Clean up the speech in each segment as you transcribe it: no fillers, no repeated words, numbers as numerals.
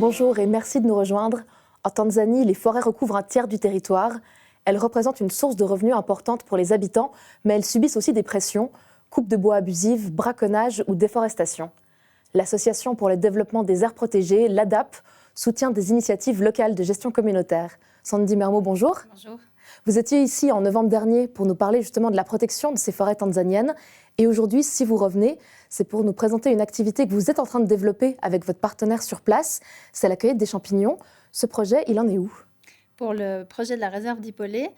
Bonjour et merci de nous rejoindre. En Tanzanie, les forêts recouvrent un tiers du territoire. Elles représentent une source de revenus importante pour les habitants, mais elles subissent aussi des pressions, coupe de bois abusive, braconnage ou déforestation. L'Association pour le développement des aires protégées, l'ADAP, soutient des initiatives locales de gestion communautaire. Sandy Mermo, bonjour. Bonjour. Vous étiez ici en novembre dernier pour nous parler justement de la protection de ces forêts tanzaniennes. Et aujourd'hui, si vous revenez, c'est pour nous présenter une activité que vous êtes en train de développer avec votre partenaire sur place. C'est la cueillette des champignons. Ce projet, il en est où ? Pour le projet de la réserve d'Hippolyte,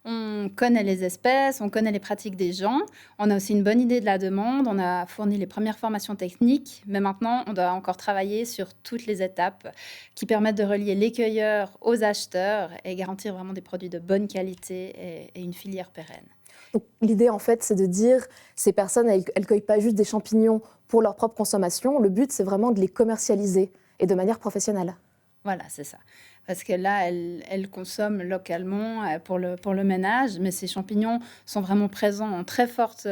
on connaît les espèces, on connaît les pratiques des gens, on a aussi une bonne idée de la demande, on a fourni les premières formations techniques, mais maintenant, on doit encore travailler sur toutes les étapes qui permettent de relier les cueilleurs aux acheteurs et garantir vraiment des produits de bonne qualité et une filière pérenne. Donc, l'idée, en fait, c'est de dire ces personnes, elles ne cueillent pas juste des champignons pour leur propre consommation. Le but, c'est vraiment de les commercialiser et de manière professionnelle. Voilà, c'est ça. Parce que là, elles consomment localement pour le ménage, mais ces champignons sont vraiment présents en très forte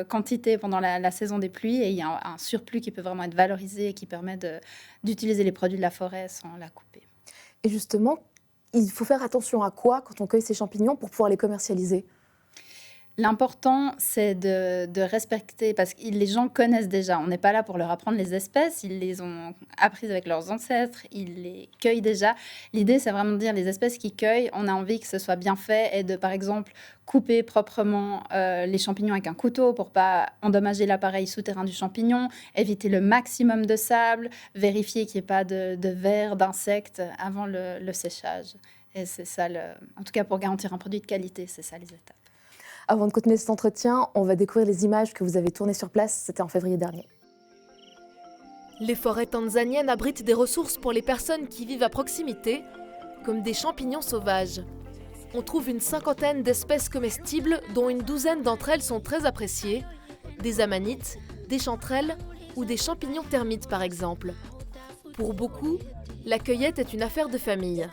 quantité pendant la saison des pluies et il y a un surplus qui peut vraiment être valorisé et qui permet d'utiliser les produits de la forêt sans la couper. Et justement, il faut faire attention à quoi quand on cueille ces champignons pour pouvoir les commercialiser ? L'important, c'est de respecter, parce que les gens connaissent déjà. On n'est pas là pour leur apprendre les espèces. Ils les ont apprises avec leurs ancêtres. Ils les cueillent déjà. L'idée, c'est vraiment de dire les espèces qu'ils cueillent, on a envie que ce soit bien fait et de, par exemple, couper proprement les champignons avec un couteau pour pas endommager l'appareil souterrain du champignon, éviter le maximum de sable, vérifier qu'il n'y ait pas de vers, d'insectes avant le séchage. Et c'est ça, en tout cas pour garantir un produit de qualité, c'est ça les étapes. Avant de continuer cet entretien, on va découvrir les images que vous avez tournées sur place. C'était en février dernier. Les forêts tanzaniennes abritent des ressources pour les personnes qui vivent à proximité, comme des champignons sauvages. On trouve une cinquantaine d'espèces comestibles, dont une douzaine d'entre elles sont très appréciées, des amanites, des chanterelles ou des champignons termites par exemple. Pour beaucoup, la cueillette est une affaire de famille.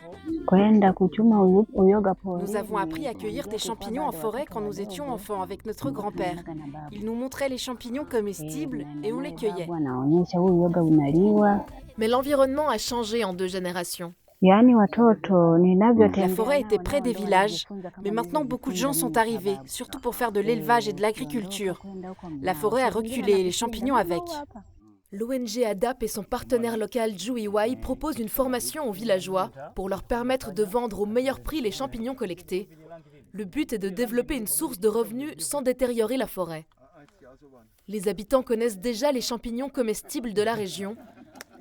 Nous avons appris à cueillir des champignons en forêt quand nous étions enfants avec notre grand-père. Il nous montrait les champignons comestibles et on les cueillait. Mais l'environnement a changé en 2 générations. La forêt était près des villages, mais maintenant beaucoup de gens sont arrivés, surtout pour faire de l'élevage et de l'agriculture. La forêt a reculé et les champignons avec. L'ONG ADAP et son partenaire local Juiwai proposent une formation aux villageois pour leur permettre de vendre au meilleur prix les champignons collectés. Le but est de développer une source de revenus sans détériorer la forêt. Les habitants connaissent déjà les champignons comestibles de la région.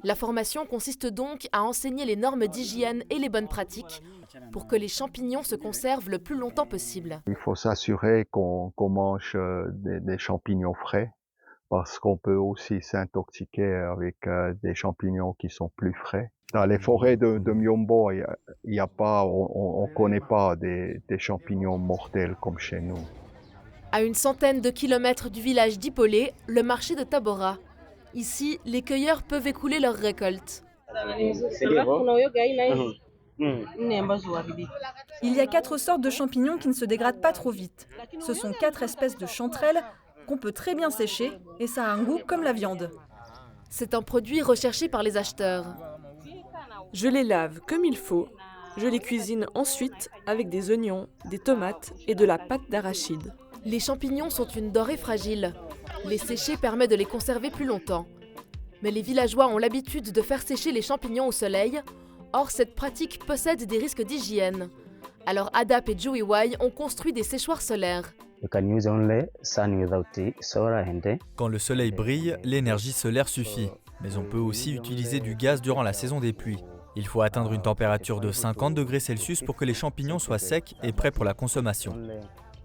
La formation consiste donc à enseigner les normes d'hygiène et les bonnes pratiques pour que les champignons se conservent le plus longtemps possible. Il faut s'assurer qu'on mange des champignons frais, parce qu'on peut aussi s'intoxiquer avec des champignons qui sont plus frais. Dans les forêts de Myombo, il y a pas, on connaît pas des champignons mortels comme chez nous. À une centaine de kilomètres du village d'Hippolyte, le marché de Tabora. Ici, les cueilleurs peuvent écouler leurs récoltes. Il y a 4 sortes de champignons qui ne se dégradent pas trop vite. Ce sont 4 espèces de chanterelles qu'on peut très bien sécher et ça a un goût comme la viande. C'est un produit recherché par les acheteurs. Je les lave comme il faut. Je les cuisine ensuite avec des oignons, des tomates et de la pâte d'arachide. Les champignons sont une denrée fragile. Les sécher permet de les conserver plus longtemps. Mais les villageois ont l'habitude de faire sécher les champignons au soleil. Or, cette pratique possède des risques d'hygiène. Alors ADAP et Juiwai ont construit des séchoirs solaires. Quand le soleil brille, l'énergie solaire suffit. Mais on peut aussi utiliser du gaz durant la saison des pluies. Il faut atteindre une température de 50 degrés Celsius pour que les champignons soient secs et prêts pour la consommation.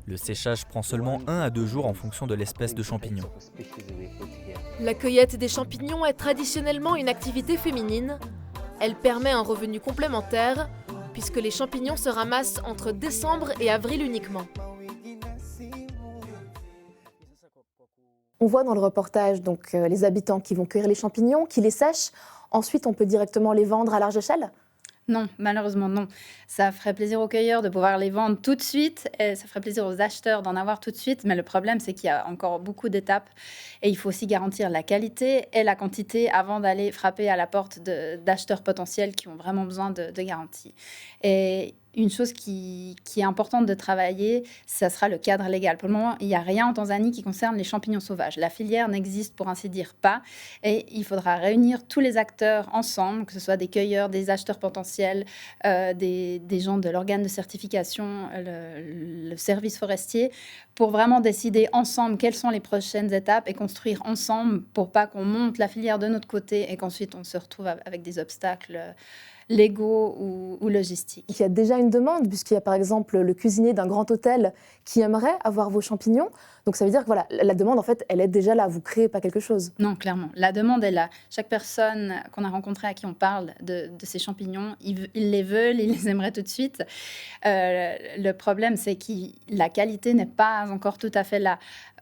Le séchage prend seulement 1 à 2 jours en fonction de l'espèce de champignon. La cueillette des champignons est traditionnellement une activité féminine. Elle permet un revenu complémentaire puisque les champignons se ramassent entre décembre et avril uniquement. On voit dans le reportage donc, les habitants qui vont cueillir les champignons, qui les sèchent. Ensuite, on peut directement les vendre à large échelle ? Non, malheureusement non. Ça ferait plaisir aux cueilleurs de pouvoir les vendre tout de suite et ça ferait plaisir aux acheteurs d'en avoir tout de suite. Mais le problème, c'est qu'il y a encore beaucoup d'étapes et il faut aussi garantir la qualité et la quantité avant d'aller frapper à la porte d'acheteurs potentiels qui ont vraiment besoin de garantie. Et une chose qui est importante de travailler, ça sera le cadre légal. Pour le moment, il n'y a rien en Tanzanie qui concerne les champignons sauvages. La filière n'existe pour ainsi dire pas et il faudra réunir tous les acteurs ensemble, que ce soit des cueilleurs, des acheteurs potentiels, des gens de l'organe de certification, le service forestier, pour vraiment décider ensemble quelles sont les prochaines étapes et construire ensemble pour pas qu'on monte la filière de notre côté et qu'ensuite on se retrouve avec des obstacles légaux ou logistiques. Il y a déjà une demande, puisqu'il y a par exemple le cuisinier d'un grand hôtel qui aimerait avoir vos champignons. Donc ça veut dire que voilà, la demande, en fait, elle est déjà là. Vous ne créez pas quelque chose. Non, clairement. La demande est là. Chaque personne qu'on a rencontrée à qui on parle de ces champignons, ils les veulent, ils les aimeraient tout de suite. Le problème, c'est que la qualité n'est pas encore tout à fait là.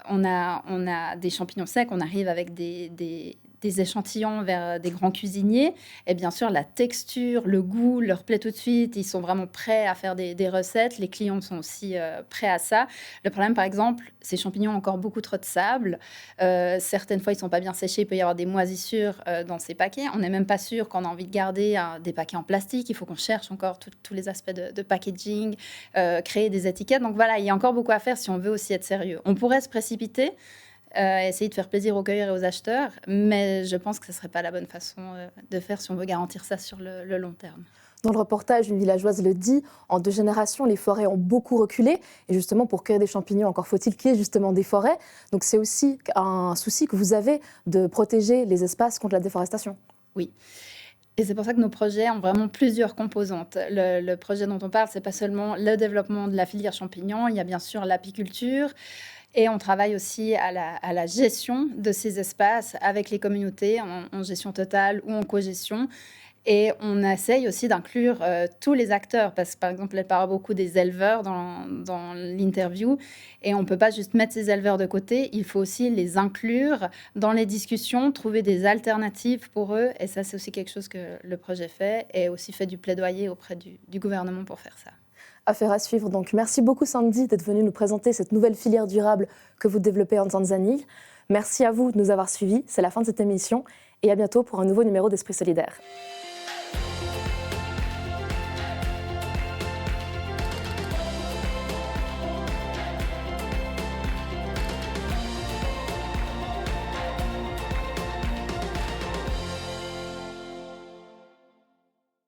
On a des champignons secs, on arrive avec des échantillons vers des grands cuisiniers. Et bien sûr, la texture, le goût leur plaît tout de suite. Ils sont vraiment prêts à faire des recettes. Les clients sont aussi prêts à ça. Le problème, par exemple, ces champignons ont encore beaucoup trop de sable. Certaines fois, ils ne sont pas bien séchés. Il peut y avoir des moisissures dans ces paquets. On n'est même pas sûr qu'on a envie de garder des paquets en plastique. Il faut qu'on cherche encore tous les aspects de packaging, créer des étiquettes. Donc voilà, il y a encore beaucoup à faire si on veut aussi être sérieux. On pourrait se précipiter, essayer de faire plaisir aux cueilleurs et aux acheteurs, mais je pense que ce ne serait pas la bonne façon de faire si on veut garantir ça sur le long terme. Dans le reportage, une villageoise le dit, en 2 générations, les forêts ont beaucoup reculé. Et justement, pour cueillir des champignons, encore faut-il qu'il y ait justement des forêts. Donc c'est aussi un souci que vous avez de protéger les espaces contre la déforestation. Oui. Et c'est pour ça que nos projets ont vraiment plusieurs composantes. Le projet dont on parle, ce n'est pas seulement le développement de la filière champignons, il y a bien sûr l'apiculture. Et on travaille aussi à la gestion de ces espaces avec les communautés, en gestion totale ou en cogestion. Et on essaye aussi d'inclure tous les acteurs, parce que par exemple, elle parle beaucoup des éleveurs dans l'interview, et on ne peut pas juste mettre ces éleveurs de côté, il faut aussi les inclure dans les discussions, trouver des alternatives pour eux, et ça c'est aussi quelque chose que le projet fait, et aussi fait du plaidoyer auprès du gouvernement pour faire ça. Affaire à suivre. Donc, merci beaucoup Sandy d'être venue nous présenter cette nouvelle filière durable que vous développez en Tanzanie. Merci à vous de nous avoir suivis. C'est la fin de cette émission et à bientôt pour un nouveau numéro d'Esprit Solidaire.